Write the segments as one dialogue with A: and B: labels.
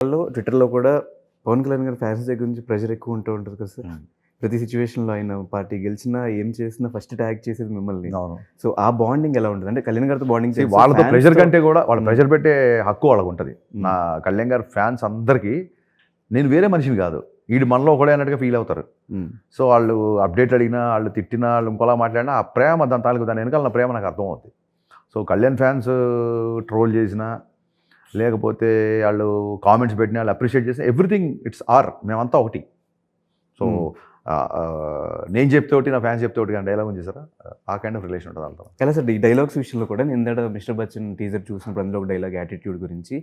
A: ట్విట్టర్‌లో కూడా పవన్ కళ్యాణ్ గారి ఫ్యాన్స్ దగ్గర నుంచి ప్రెషర్ ఎక్కువ ఉంటూ ఉంటది కదా సార్.
B: హ్మ్.
A: ప్రతి సిట్యుయేషన్‌లో ఆయన పార్టీ గెలిచినా, ఏం చేసినా ఫస్ట్ ట్యాగ్ చేసేది మిమ్మల్ని.
B: అవును.
A: సో, ఆ బాండింగ్ ఎలా ఉంటది? అంటే కళ్యాణ్ గారితో బాండింగ్ తెలుసు.
B: వాళ్ళతో ప్రెషర్
A: ఫ్యాన్స్‌తో
B: కంటే కూడా వాళ్ళు ప్రెషర్ పెట్టే హక్కు వాళ్ళకుంటది.
A: హ్మ్.
B: నా కళ్యాణ్ గారి ఫ్యాన్స్ అందరికీ నేను వేరే మనిషిని కాదు. ఈడు మనలో ఒకడే అన్నట్టుగా ఫీల్ అవుతారు.
A: హ్మ్.
B: సో వాళ్ళు అప్డేట్ అడిగినా, వాళ్ళు తిట్టినా, వాళ్ళు ఇంకోలా మాట్లాడినా ఆ ప్రేమ దాని తాలూకు దాని వెనకాల నా ప్రేమ నాకు అర్థమవుతుంది. సో కళ్యాణ్ ఫ్యాన్స్ ట్రోల్ చేసినా, లేకపోతే వాళ్ళు కామెంట్స్ పెట్టినా, వాళ్ళు అప్రిషియేట్ చేసినా ఎవ్రీథింగ్ ఇట్స్ ఆర్ మేమంతా ఒకటి. సో నేను చెప్తే ఒకటి, నా ఫ్యాన్స్ చెప్తే ఒకటి కానీ డైలాగ్ ఉంది చూసారా, ఆ కైండ్ ఆఫ్ రిలేషన్ ఉంటుంది వాళ్ళతో.
A: ఎలా సార్ ఈ డైలాగ్స్ విషయంలో కూడా నేను ఇందాక మిస్టర్ బచ్చన్ టీజర్ చూసినప్పుడు అందులో ఒక డైలాగ్ యాటిట్యూడ్ గురించి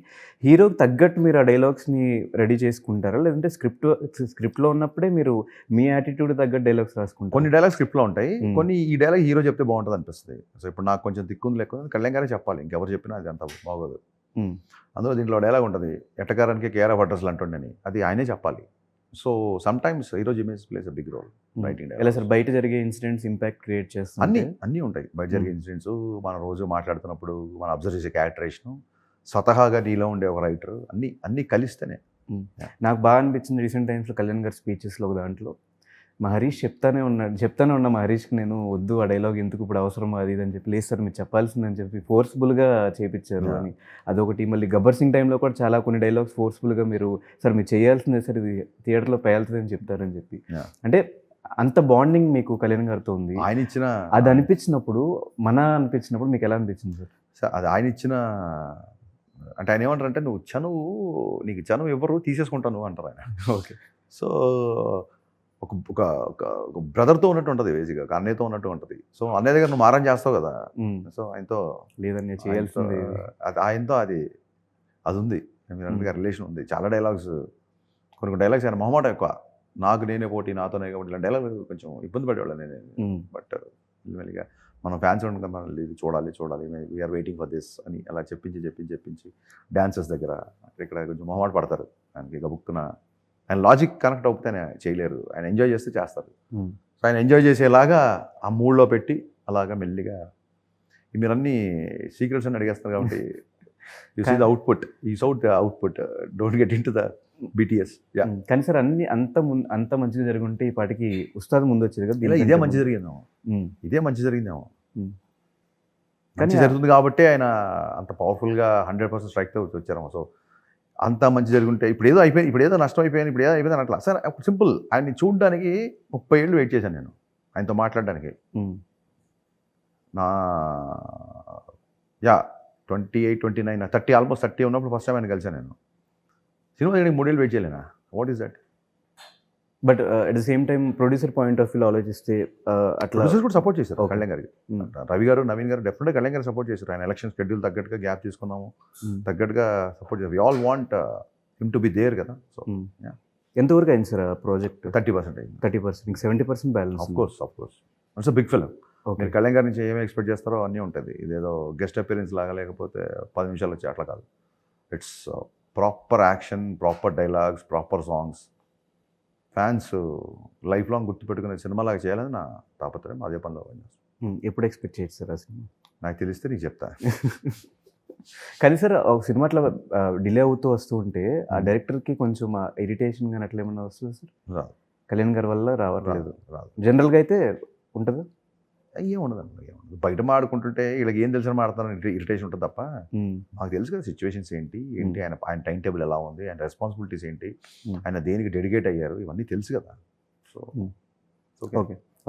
A: హీరోకి తగ్గట్టు మీరు ఆ డైలాగ్స్‌ని రెడీ చేసుకుంటారా? లేదంటే స్క్రిప్ట్‌లో ఉన్నప్పుడే మీరు మీ యాటిట్యూడ్ తగ్గట్టు డైలాగ్స్ రాసుకుంటారా?
B: కొన్ని డైలాగ్ స్క్రిప్ట్లో ఉంటాయి,
A: Hmm.
B: కొన్ని ఈ డైలాగ్ హీరో చెప్తే బాగుంటుంది అనిపిస్తుంది. సో ఇప్పుడు నాకు కొంచెం దిక్కుంది లేకుండా కళ్యాణ్ గారే చెప్పాలి, ఇంకెవరు చెప్పినా అది అంత బాగోదు.
A: హ్మ్.
B: అందులో దీంట్లో డైలాగ్ ఉంటుంది, ఎట్టకారానికి కేర్ ఆఫ్ అడ్రస్లు అంటుండని, అది ఆయనే చెప్పాలి. So sometimes heroes image plays a big role writing.
A: ఎలా సార్ బయట జరిగే ఇన్సిడెంట్స్ ఇంపాక్ట్ క్రియేట్ చేస్తుంది?
B: అన్నీ ఉంటాయి బయట జరిగే ఇన్సిడెంట్స్, మనం రోజు మాట్లాడుతున్నప్పుడు మనం అబ్జర్వ్ చేసే క్యారెక్టరేషను, స్వతహాగా నీలో ఉండే ఒక రైటర్, అన్నీ కలిస్తేనే.
A: నాకు బాగా అనిపించింది రీసెంట్ టైమ్స్‌లో కళ్యాణ్ గారి స్పీచెస్‌లో ఒక దాంట్లో మా హరీష్ చెప్తానే ఉన్నా మా హరీష్‌కి నేను వద్దు ఆ డైలాగ్ ఎందుకు ఇప్పుడు అవసరమా అది ఇది అని చెప్పి, లేదు సార్ మీరు చెప్పాల్సిందని చెప్పి ఫోర్స్‌బుల్‌గా చేపిచ్చారు అని. అదొకటి. మళ్ళీ 'గబ్బర్ సింగ్' టైంలో కూడా చాలా కొన్ని డైలాగ్స్ ఫోర్స్‌బుల్‌గా మీరు సార్ మీరు చేయాల్సిందే సార్ ఇది థియేటర్‌లో పేలుతుందని చెప్తారని చెప్పి.
B: Yeah.
A: అంటే అంత బాండింగ్ మీకు కళ్యాణ్ గారితో ఉంది.
B: ఆయన ఇచ్చిన
A: అది అనిపించినప్పుడు మీకు ఎలా అనిపించింది సార్?
B: అది ఆయన ఇచ్చిన అంటే ఆయన ఏమంటారంటే, నీకు చనువు ఎవరు తీసేసుకుంటాను అంటారు ఆయన.
A: ఓకే.
B: సో ఒక ఒక ఒక బ్రదర్తో ఉన్నట్టు ఉంటుంది, బేసిక్గా ఒక అన్నయ్యతో ఉన్నట్టు ఉంటుంది. సో అన్నయ్య దగ్గర నువ్వు మారం చేస్తావు కదా, సో ఆయనతో
A: లేదని చేయాల్సింది
B: ఆయనతో అది ఉంది. మీరు అన్నట్టుగా రిలేషన్ ఉంది. చాలా డైలాగ్స్, కొన్ని డైలాగ్స్ ఆయన మొహమాట ఎక్కువ, నాకు నేనే పోటీ, నాతోనే కాబట్టి ఇలాంటి డైలాగ్ కొంచెం ఇబ్బంది పడేవాళ్ళం నేను. బట్ మెల్లిగా మనం ఫ్యాన్స్ ఉండగా మనం ఇది చూడాలి వీఆర్ వెయిటింగ్ ఫర్ దిస్ అని అలా చెప్పించి డాన్సర్స్ దగ్గర ఇక్కడ కొంచెం మొహమాట పడతారు. ఆయనకి గబుక్కున ఆయన లాజిక్ కనెక్ట్ అవుతే ఆయన చేయలేరు, ఆయన ఎంజాయ్ చేస్తే చేస్తారు. సో ఆయన ఎంజాయ్ చేసేలాగా ఆ మూడ్లో పెట్టి అలాగా మెల్లిగా మీరు అన్ని సీక్రెట్స్ అని అడిగేస్తారు కాబట్టి యూ సీ ద అవుట్పుట్, ఈ సౌట్ the output, don't get in to the BTS.
A: కానీ సార్ అన్ని అంత మంచిగా జరుగుంటే ఈ పాటికి ఉస్తాద్ ముందు వచ్చేది కదా.
B: ఇలా ఇదే మంచి జరిగిందేమో, మంచి జరుగుతుంది కాబట్టి ఆయన అంత పవర్ఫుల్గా 100% స్ట్రైక్తో వచ్చారేమో. సో అంత మంచి జరుగుంటే ఇప్పుడు ఏదో నష్టం అయిపోయాను, ఇప్పుడు ఏదో అయిపోయింది అట్లా సార్. సింపుల్, ఆయన్ని చూడడానికి 30 ఏళ్ళు వెయిట్ చేశాను నేను ఆయనతో మాట్లాడడానికి. నా 28, 29, 30 ఆల్మోస్ట్ 30 ఉన్నప్పుడు ఫస్ట్ టైం ఆయన కలిసాను నేను. సినిమా దగ్గరికి 3 ఏళ్ళు వెయిట్ చేయలేనా? What is that?
A: But at the same time producer point of వ్యూలో ఆలోచిస్తే అట్లా
B: ప్రొడ్యూసర్ కూడా సపోర్ట్ చేశారు కళ్యాణ్ గారికి. రవి గారు, నవీన్ గారు డెఫినెట్గా కళ్యాణ్ గారు సపోర్ట్ చేశారు. ఆయన ఎలక్షన్ షెడ్యూల్ తగ్గట్టుగా గ్యాప్ తీసుకున్నాము, తగ్గట్టుగా సపోర్ట్ చేశారు. We all want him to be there కదా. సో
A: ఎంతవరకు అయింది సార్ ప్రాజెక్ట్?
B: 30% అయింది.
A: 30%, 70% balance.
B: Of course it's big film. మీరు కళ్యాణ్ గారి నుంచి ఏమి ఎక్స్పెక్ట్ చేస్తారో అన్నీ ఉంటుంది. ఇదేదో గెస్ట్ అపియరెన్స్ లాగా, లేకపోతే 10 నిమిషాలు వచ్చి అట్లా కాదు. It's proper action, proper dialogues, proper songs. Fans life long గుర్తుపెట్టుకునే సినిమాలాగా చేయాలని నా తాపత్రయం. అదే పనిలో
A: ఎప్పుడు ఎక్స్పెక్ట్ చేయొచ్చు సార్ ఆ సినిమా?
B: నాకు తెలిస్తే నీకు చెప్తా.
A: కానీ సార్ ఒక సినిమా అట్లా డిలే అవుతూ వస్తూ ఉంటే ఆ డైరెక్టర్కి కొంచెం ఇరిటేషన్ కానీ అట్లా ఏమన్నా వస్తుంది సార్?
B: రాదు.
A: కళ్యాణ్ గారి వల్ల రావట్లేదు.
B: రాదు.
A: జనరల్గా అయితే ఉంటుందా?
B: ఏముండదండి. బయట మాడుకుంటుంటే వీళ్ళకి ఏం తెలిసిన మాడుతాను ఇరిటేషన్ ఉంటుంది తప్ప, మాకు తెలుసు కదా సిచ్యువేషన్స్ ఏంటి ఆయన టైం టేబుల్ ఎలా ఉంది, ఆయన రెస్పాన్సిబిలిటీస్ ఏంటి, ఆయన దేనికి డెడికేట్ అయ్యారు, ఇవన్నీ తెలుసు కదా. So
A: okay.